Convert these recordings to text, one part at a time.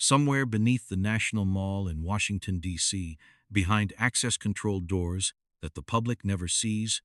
Somewhere beneath the National Mall in Washington, D.C., behind access-controlled doors that the public never sees,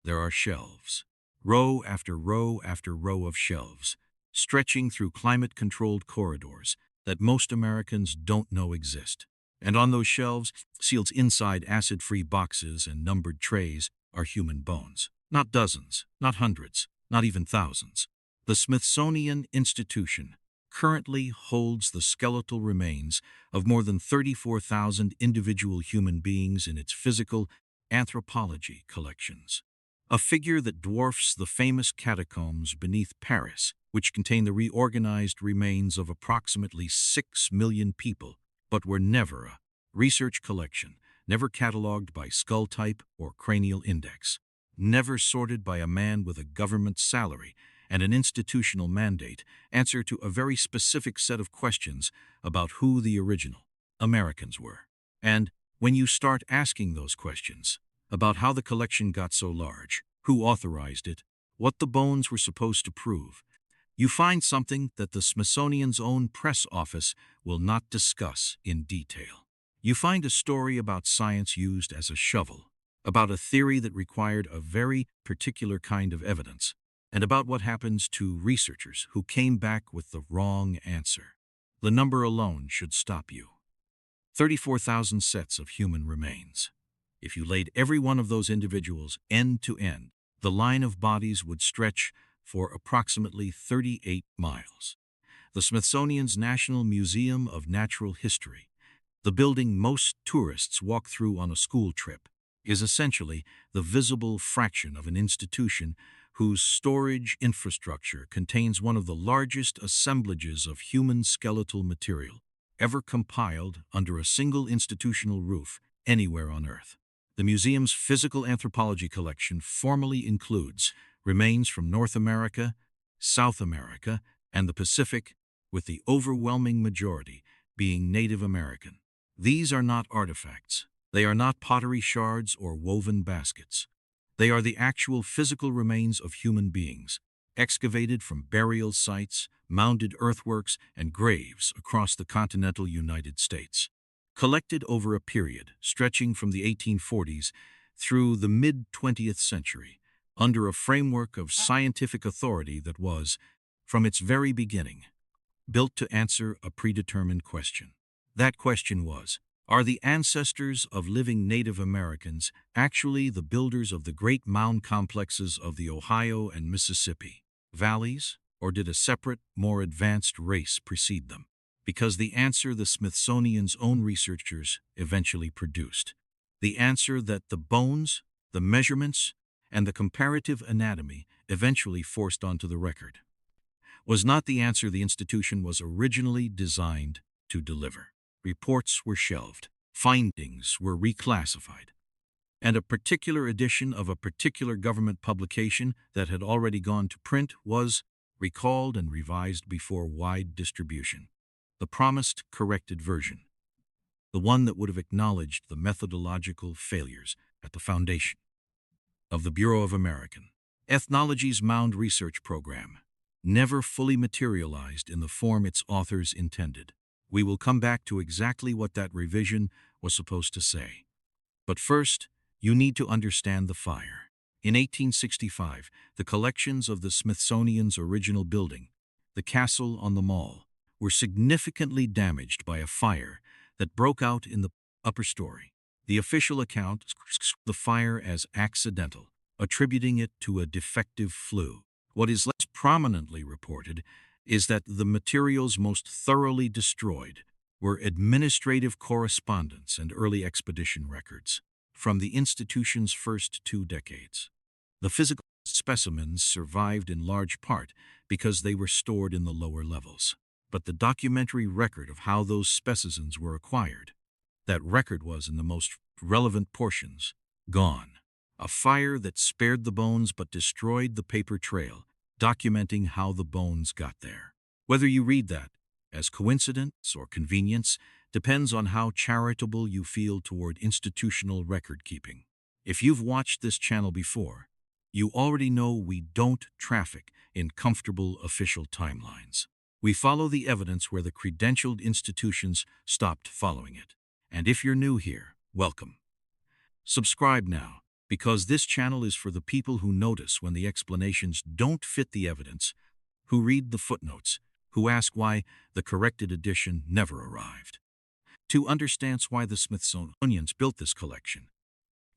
there are shelves. Row after row after row of shelves, stretching through climate-controlled corridors that most Americans don't know exist. And on those shelves, sealed inside acid-free boxes and numbered trays, are human bones. Not dozens, not hundreds, not even thousands. The Smithsonian Institution currently holds the skeletal remains of more than 34,000 individual human beings in its physical anthropology collections. A figure that dwarfs the famous catacombs beneath Paris, which contain the reorganized remains of approximately 6 million people, but were never a research collection, never catalogued by skull type or cranial index, never sorted by a man with a government salary and an institutional mandate, answer to a very specific set of questions about who the original Americans were. And when you start asking those questions about how the collection got so large, who authorized it, what the bones were supposed to prove, you find something that the Smithsonian's own press office will not discuss in detail. You find a story about science used as a shovel, about a theory that required a very particular kind of evidence, and about what happens to researchers who came back with the wrong answer. The number alone should stop you. 34,000 sets of human remains. If you laid every one of those individuals end to end, the line of bodies would stretch for approximately 38 miles. The Smithsonian's National Museum of Natural History, the building most tourists walk through on a school trip, is essentially the visible fraction of an institution whose storage infrastructure contains one of the largest assemblages of human skeletal material ever compiled under a single institutional roof anywhere on Earth. The museum's physical anthropology collection formally includes remains from North America, South America, and the Pacific, with the overwhelming majority being Native American. These are not artifacts. They are not pottery shards or woven baskets. They are the actual physical remains of human beings, excavated from burial sites, mounded earthworks, and graves across the continental United States. Collected over a period stretching from the 1840s through the mid-20th century, under a framework of scientific authority that was, from its very beginning, built to answer a predetermined question. That question was, are the ancestors of living Native Americans actually the builders of the great mound complexes of the Ohio and Mississippi valleys, or did a separate, more advanced race precede them? Because the answer the Smithsonian's own researchers eventually produced, the answer that the bones, the measurements, and the comparative anatomy eventually forced onto the record, was not the answer the institution was originally designed to deliver. Reports were shelved, findings were reclassified, and a particular edition of a particular government publication that had already gone to print was recalled and revised before wide distribution. The promised corrected version, the one that would have acknowledged the methodological failures at the foundation of the Bureau of American Ethnology's Mound Research Program, never fully materialized in the form its authors intended. We will come back to exactly what that revision was supposed to say. But first, you need to understand the fire. In 1865, the collections of the Smithsonian's original building, the Castle on the Mall, were significantly damaged by a fire that broke out in the upper story. The official account describes the fire as accidental, attributing it to a defective flue. What is less prominently reported is that the materials most thoroughly destroyed were administrative correspondence and early expedition records from the institution's first 2 decades. The physical specimens survived in large part because they were stored in the lower levels. But the documentary record of how those specimens were acquired, that record was, in the most relevant portions, gone. A fire that spared the bones but destroyed the paper trail, documenting how the bones got there. Whether you read that as coincidence or convenience depends on how charitable you feel toward institutional record-keeping. If you've watched this channel before, you already know we don't traffic in comfortable official timelines. We follow the evidence where the credentialed institutions stopped following it. And if you're new here, welcome. Subscribe now, because this channel is for the people who notice when the explanations don't fit the evidence, who read the footnotes, who ask why the corrected edition never arrived. To understand why the Smithsonians built this collection,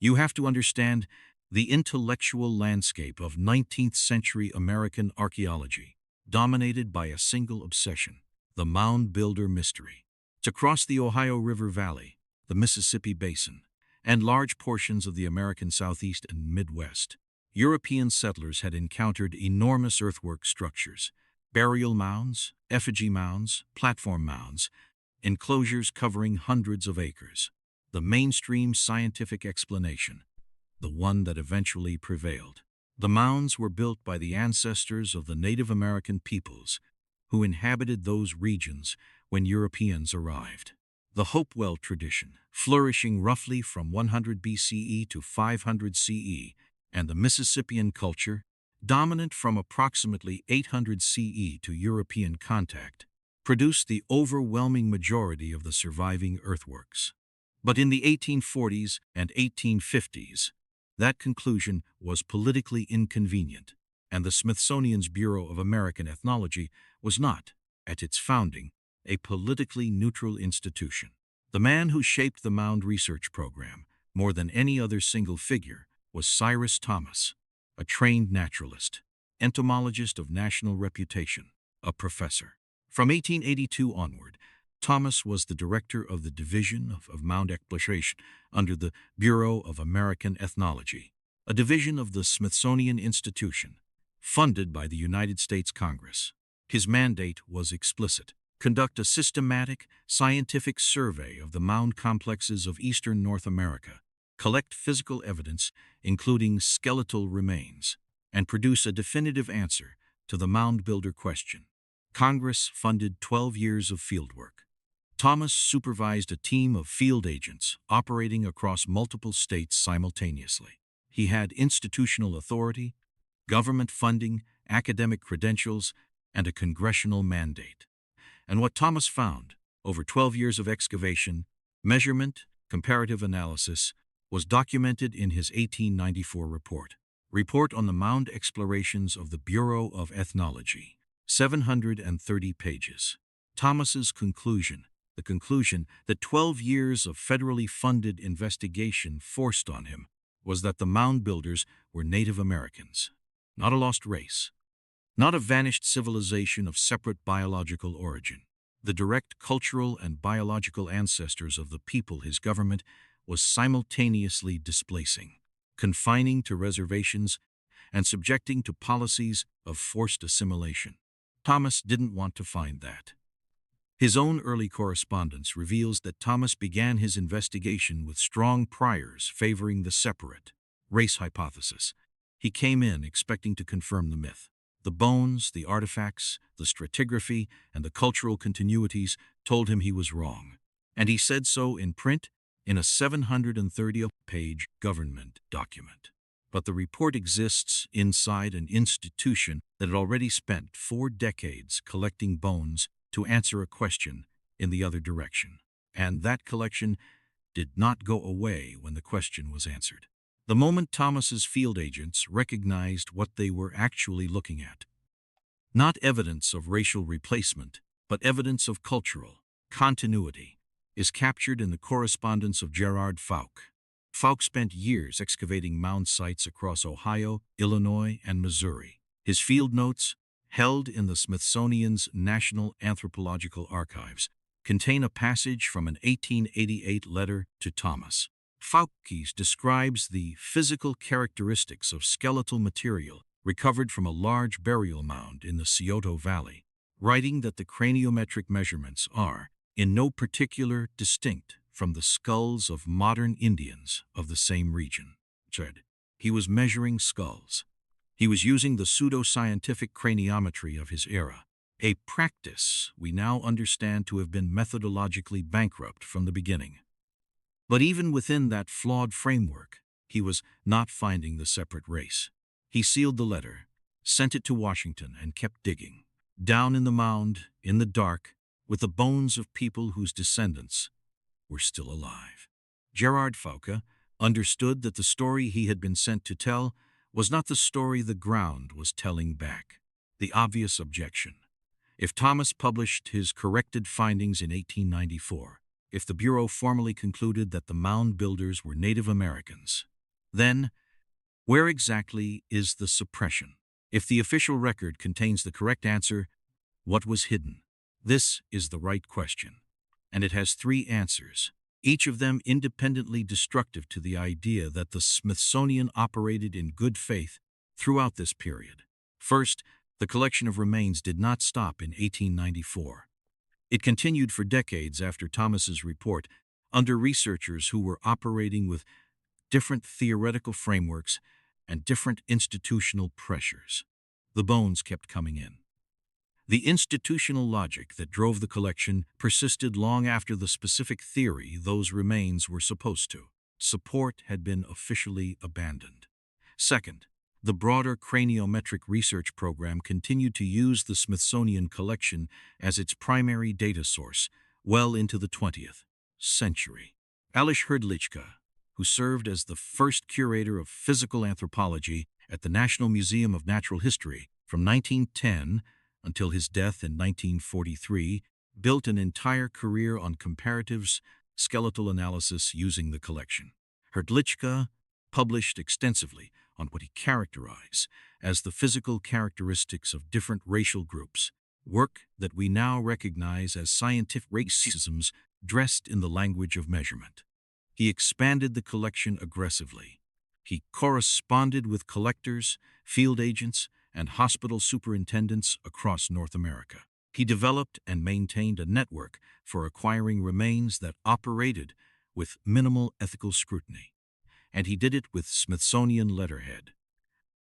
you have to understand the intellectual landscape of 19th century American archaeology, dominated by a single obsession, the mound builder mystery. To cross the Ohio River Valley, the Mississippi Basin, and large portions of the American Southeast and Midwest, European settlers had encountered enormous earthwork structures, burial mounds, effigy mounds, platform mounds, enclosures covering hundreds of acres. The mainstream scientific explanation, the one that eventually prevailed. The mounds were built by the ancestors of the Native American peoples who inhabited those regions when Europeans arrived. The Hopewell tradition, flourishing roughly from 100 BCE to 500 CE, and the Mississippian culture, dominant from approximately 800 CE to European contact, produced the overwhelming majority of the surviving earthworks. But in the 1840s and 1850s, that conclusion was politically inconvenient, and the Smithsonian's Bureau of American Ethnology was not, at its founding, a politically neutral institution. The man who shaped the Mound Research Program, more than any other single figure, was Cyrus Thomas, a trained naturalist, entomologist of national reputation, a professor. From 1882 onward, Thomas was the director of the Division of Mound Exploration under the Bureau of American Ethnology, a division of the Smithsonian Institution, funded by the United States Congress. His mandate was explicit: conduct a systematic, scientific survey of the mound complexes of eastern North America, collect physical evidence, including skeletal remains, and produce a definitive answer to the mound builder question. Congress funded 12 years of fieldwork. Thomas supervised a team of field agents operating across multiple states simultaneously. He had institutional authority, government funding, academic credentials, and a congressional mandate. And what Thomas found, over 12 years of excavation, measurement, comparative analysis, was documented in his 1894 Report on the Mound Explorations of the Bureau of Ethnology, 730 pages. Thomas's conclusion, the conclusion that 12 years of federally funded investigation forced on him, was that the mound builders were Native Americans, not a lost race, not a vanished civilization of separate biological origin, the direct cultural and biological ancestors of the people his government was simultaneously displacing, confining to reservations, and subjecting to policies of forced assimilation. Thomas didn't want to find that. His own early correspondence reveals that Thomas began his investigation with strong priors favoring the separate race hypothesis. He came in expecting to confirm the myth. The bones, the artifacts, the stratigraphy, and the cultural continuities told him he was wrong, and he said so in print in a 730-page government document. But the report exists inside an institution that had already spent 4 decades collecting bones to answer a question in the other direction. And that collection did not go away when the question was answered. The moment Thomas's field agents recognized what they were actually looking at, not evidence of racial replacement, but evidence of cultural continuity, is captured in the correspondence of Gerard Fouque. Fouque spent years excavating mound sites across Ohio, Illinois, and Missouri. His field notes, held in the Smithsonian's National Anthropological Archives, contain a passage from an 1888 letter to Thomas. Fouque describes the physical characteristics of skeletal material recovered from a large burial mound in the Scioto Valley, writing that the craniometric measurements are, in no particular, distinct from the skulls of modern Indians of the same region. He was measuring skulls. He was using the pseudo-scientific craniometry of his era, a practice we now understand to have been methodologically bankrupt from the beginning. But even within that flawed framework, he was not finding the separate race. He sealed the letter, sent it to Washington, and kept digging. down in the mound, in the dark, with the bones of people whose descendants were still alive. Gerard Foucault understood that the story he had been sent to tell was not the story the ground was telling back. The obvious objection. If Thomas published his corrected findings in 1894, if the Bureau formally concluded that the mound builders were Native Americans, then where exactly is the suppression? If the official record contains the correct answer, what was hidden? This is the right question, and it has three answers, each of them independently destructive to the idea that the Smithsonian operated in good faith throughout this period. First, the collection of remains did not stop in 1894. It continued for decades after Thomas's report, under researchers who were operating with different theoretical frameworks and different institutional pressures. The bones kept coming in. The institutional logic that drove the collection persisted long after the specific theory those remains were supposed to support had been officially abandoned. Second, the broader craniometric research program continued to use the Smithsonian collection as its primary data source well into the 20th century. Alois Hrdlicka, who served as the first curator of physical anthropology at the National Museum of Natural History from 1910 until his death in 1943, built an entire career on comparatives, skeletal analysis using the collection. Hrdlicka published extensively on what he characterized as the physical characteristics of different racial groups, work that we now recognize as scientific racisms dressed in the language of measurement. He expanded the collection aggressively. He corresponded with collectors, field agents, and hospital superintendents across North America. He developed and maintained a network for acquiring remains that operated with minimal ethical scrutiny. And he did it with Smithsonian letterhead,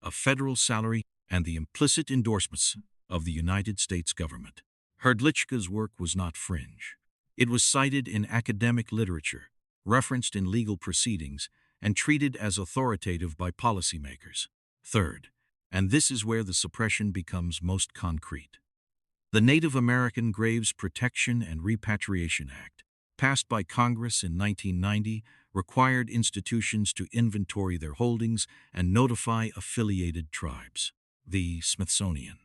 a federal salary, and the implicit endorsements of the United States government. Hrdlicka's work was not fringe. It was cited in academic literature, referenced in legal proceedings, and treated as authoritative by policymakers. Third, and this is where the suppression becomes most concrete, the Native American Graves Protection and Repatriation Act, passed by Congress in 1990, required institutions to inventory their holdings and notify affiliated tribes. The Smithsonian,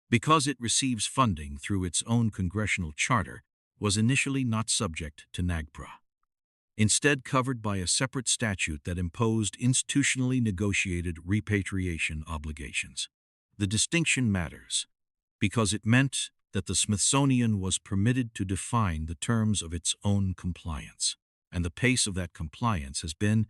because it receives funding through its own congressional charter, was initially not subject to NAGPRA. Instead covered by a separate statute that imposed institutionally negotiated repatriation obligations. The distinction matters because it meant that the Smithsonian was permitted to define the terms of its own compliance, and the pace of that compliance has been,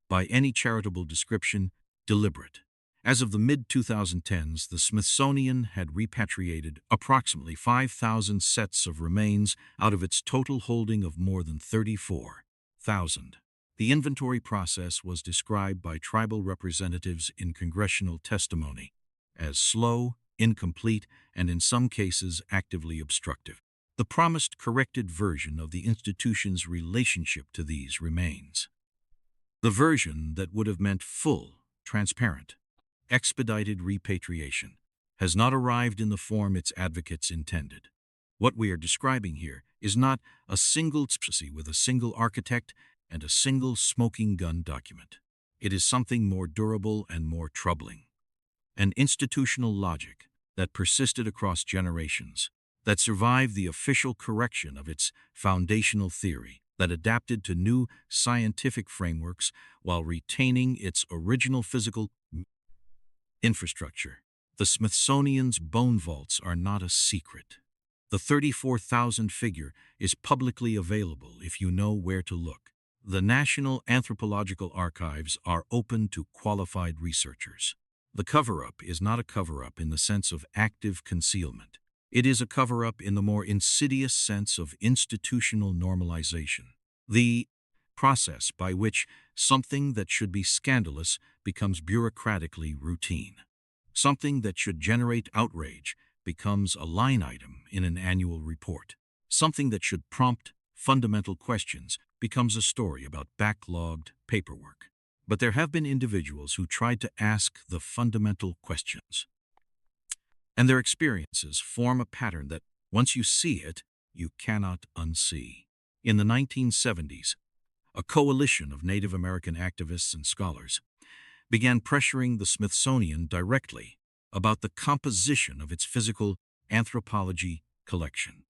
by any charitable description, deliberate. As of the mid-2010s, the Smithsonian had repatriated approximately 5,000 sets of remains out of its total holding of more than 34,000. The inventory process was described by tribal representatives in congressional testimony as slow, incomplete, and in some cases actively obstructive. The promised corrected version of the institution's relationship to these remains, the version that would have meant full, transparent, expedited repatriation, has not arrived in the form its advocates intended. What we are describing here is not a single tspc with a single architect and a single smoking gun document. It is something more durable and more troubling. An institutional logic that persisted across generations, that survived the official correction of its foundational theory, that adapted to new scientific frameworks while retaining its original physical infrastructure. The Smithsonian's bone vaults are not a secret. The 34,000 figure is publicly available if you know where to look. The National Anthropological Archives are open to qualified researchers. The cover-up is not a cover-up in the sense of active concealment. It is a cover-up in the more insidious sense of institutional normalization. The process by which something that should be scandalous becomes bureaucratically routine. Something that should generate outrage becomes a line item in an annual report. Something that should prompt fundamental questions becomes a story about backlogged paperwork. But there have been individuals who tried to ask the fundamental questions. and their experiences form a pattern that, once you see it, you cannot unsee. In the 1970s, a coalition of Native American activists and scholars began pressuring the Smithsonian directly about the composition of its physical anthropology collection.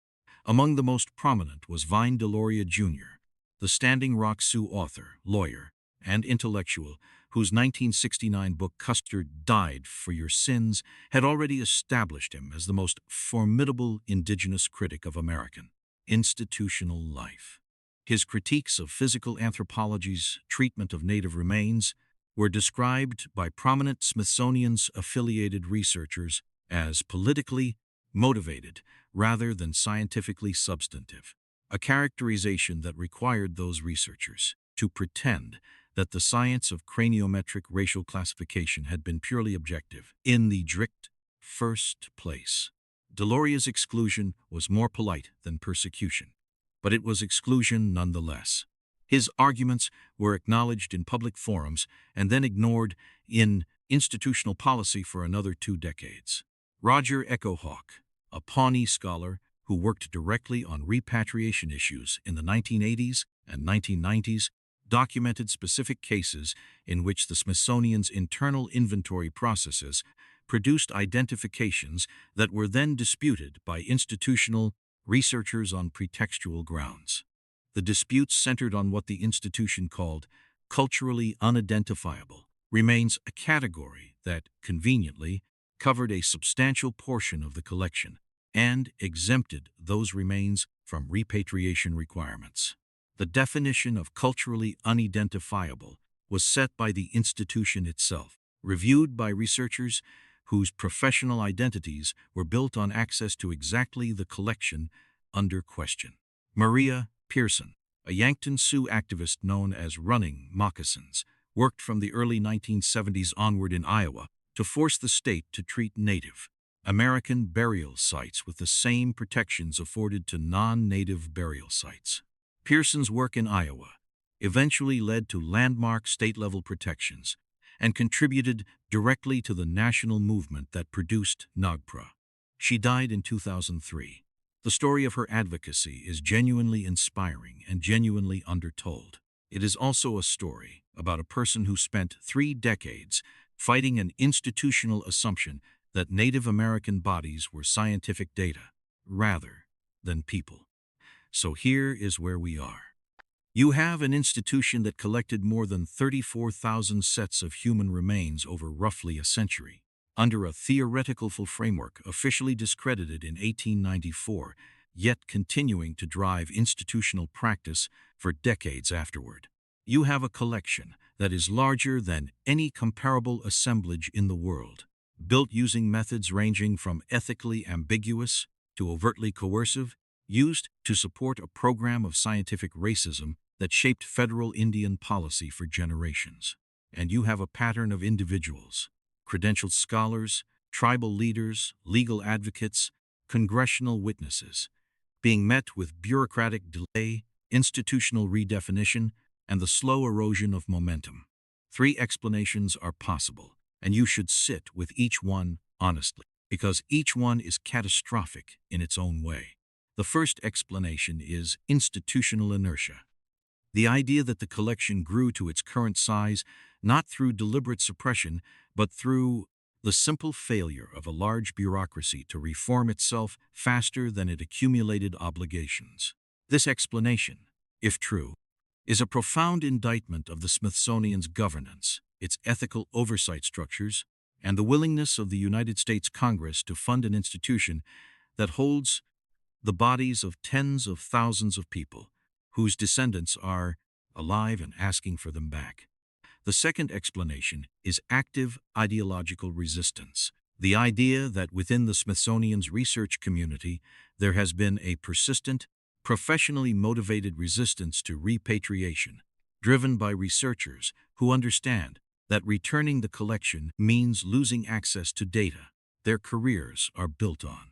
Among the most prominent was Vine Deloria Jr., the Standing Rock Sioux author, lawyer, and intellectual whose 1969 book Custard Died for Your Sins had already established him as the most formidable indigenous critic of American institutional life. His critiques of physical anthropology's treatment of native remains were described by prominent Smithsonian's affiliated researchers as politically motivated rather than scientifically substantive, a characterization that required those researchers to pretend that the science of craniometric racial classification had been purely objective in the strict first place. Deloria's exclusion was more polite than persecution, but it was exclusion nonetheless. His arguments were acknowledged in public forums and then ignored in institutional policy for another 2 decades. Roger Echo Hawk, a Pawnee scholar who worked directly on repatriation issues in the 1980s and 1990s, documented specific cases in which the Smithsonian's internal inventory processes produced identifications that were then disputed by institutional researchers on pretextual grounds. The disputes centered on what the institution called culturally unidentifiable remains a category that, conveniently, covered a substantial portion of the collection and exempted those remains from repatriation requirements. The definition of culturally unidentifiable was set by the institution itself, reviewed by researchers whose professional identities were built on access to exactly the collection under question. Maria Pearson, a Yankton Sioux activist known as Running Moccasins, worked from the early 1970s onward in Iowa to force the state to treat Native American burial sites with the same protections afforded to non-Native burial sites. Pearson's work in Iowa eventually led to landmark state-level protections and contributed directly to the national movement that produced NAGPRA. She died in 2003. The story of her advocacy is genuinely inspiring and genuinely undertold. It is also a story about a person who spent 3 decades fighting an institutional assumption that Native American bodies were scientific data rather than people. So here is where we are. You have an institution that collected more than 34,000 sets of human remains over roughly a century, under a theoretical framework officially discredited in 1894, yet continuing to drive institutional practice for decades afterward. You have a collection that is larger than any comparable assemblage in the world, built using methods ranging from ethically ambiguous to overtly coercive, used to support a program of scientific racism that shaped federal Indian policy for generations. And you have a pattern of individuals, credentialed scholars, tribal leaders, legal advocates, congressional witnesses, being met with bureaucratic delay, institutional redefinition, and the slow erosion of momentum. 3 explanations are possible, and you should sit with each one honestly, because each one is catastrophic in its own way. The first explanation is institutional inertia. The idea that the collection grew to its current size not through deliberate suppression, but through the simple failure of a large bureaucracy to reform itself faster than it accumulated obligations. This explanation, if true, is a profound indictment of the Smithsonian's governance, its ethical oversight structures, and the willingness of the United States Congress to fund an institution that holds the bodies of tens of thousands of people whose descendants are alive and asking for them back. The second explanation is active ideological resistance, the idea that within the Smithsonian's research community there has been a persistent, professionally motivated resistance to repatriation, driven by researchers who understand that returning the collection means losing access to data their careers are built on.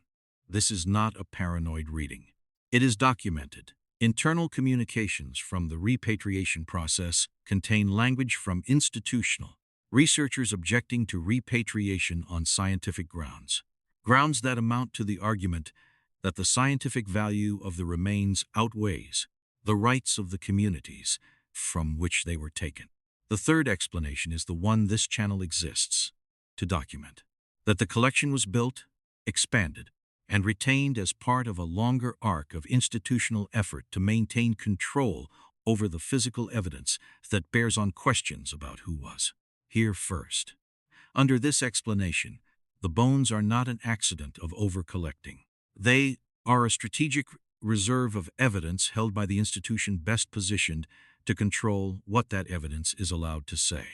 This is not a paranoid reading. It is documented. Internal communications from the repatriation process contain language from institutional researchers objecting to repatriation on scientific grounds. grounds that amount to the argument that the scientific value of the remains outweighs the rights of the communities from which they were taken. The third explanation is the one this channel exists to document: that the collection was built, expanded, and retained as part of a longer arc of institutional effort to maintain control over the physical evidence that bears on questions about who was here first. Under this explanation, the bones are not an accident of over-collecting. They are a strategic reserve of evidence held by the institution best positioned to control what that evidence is allowed to say.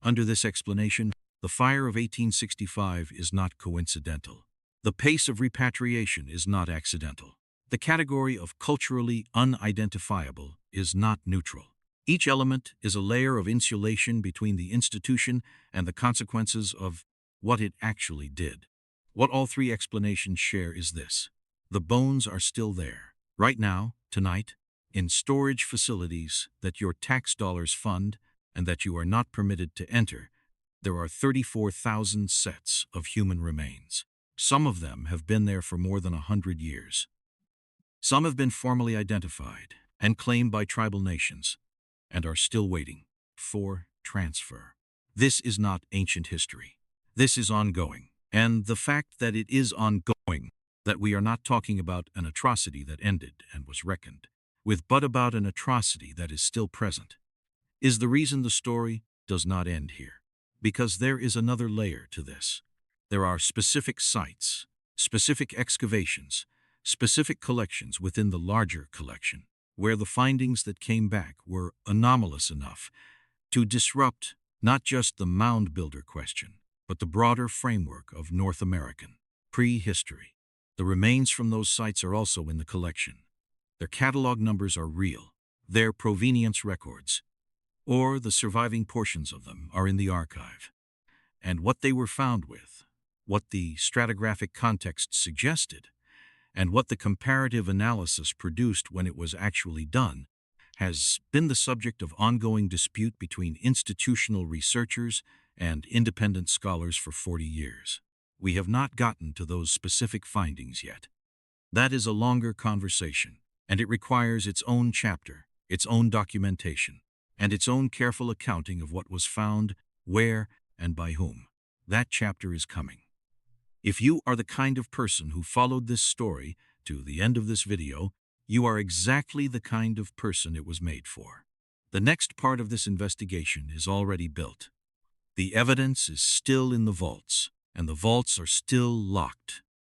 Under this explanation, the fire of 1865 is not coincidental. The pace of repatriation is not accidental. The category of culturally unidentifiable is not neutral. Each element is a layer of insulation between the institution and the consequences of what it actually did. What all three explanations share is this: the bones are still there, right now, tonight, in storage facilities that your tax dollars fund and that you are not permitted to enter. There are 34,000 sets of human remains. Some of them have been there for more than 100 years. Some have been formally identified and claimed by tribal nations and are still waiting for transfer. This is not ancient history. This is ongoing. And the fact that it is ongoing, that we are not talking about an atrocity that ended and was reckoned with, but about an atrocity that is still present, is the reason the story does not end here. Because there is another layer to this. There are specific sites, specific excavations, specific collections within the larger collection, where the findings that came back were anomalous enough to disrupt not just the mound builder question, but the broader framework of North American prehistory. The remains from those sites are also in the collection. Their catalog numbers are real. Their provenience records, or the surviving portions of them, are in the archive. And what they were found with, what the stratigraphic context suggested, and what the comparative analysis produced when it was actually done, has been the subject of ongoing dispute between institutional researchers and independent scholars for 40 years. We have not gotten to those specific findings yet. That is a longer conversation, and it requires its own chapter, its own documentation, and its own careful accounting of what was found, where, and by whom. That chapter is coming. If you are the kind of person who followed this story to the end of this video, you are exactly the kind of person it was made for. The next part of this investigation is already built. The evidence is still in the vaults, and the vaults are still locked.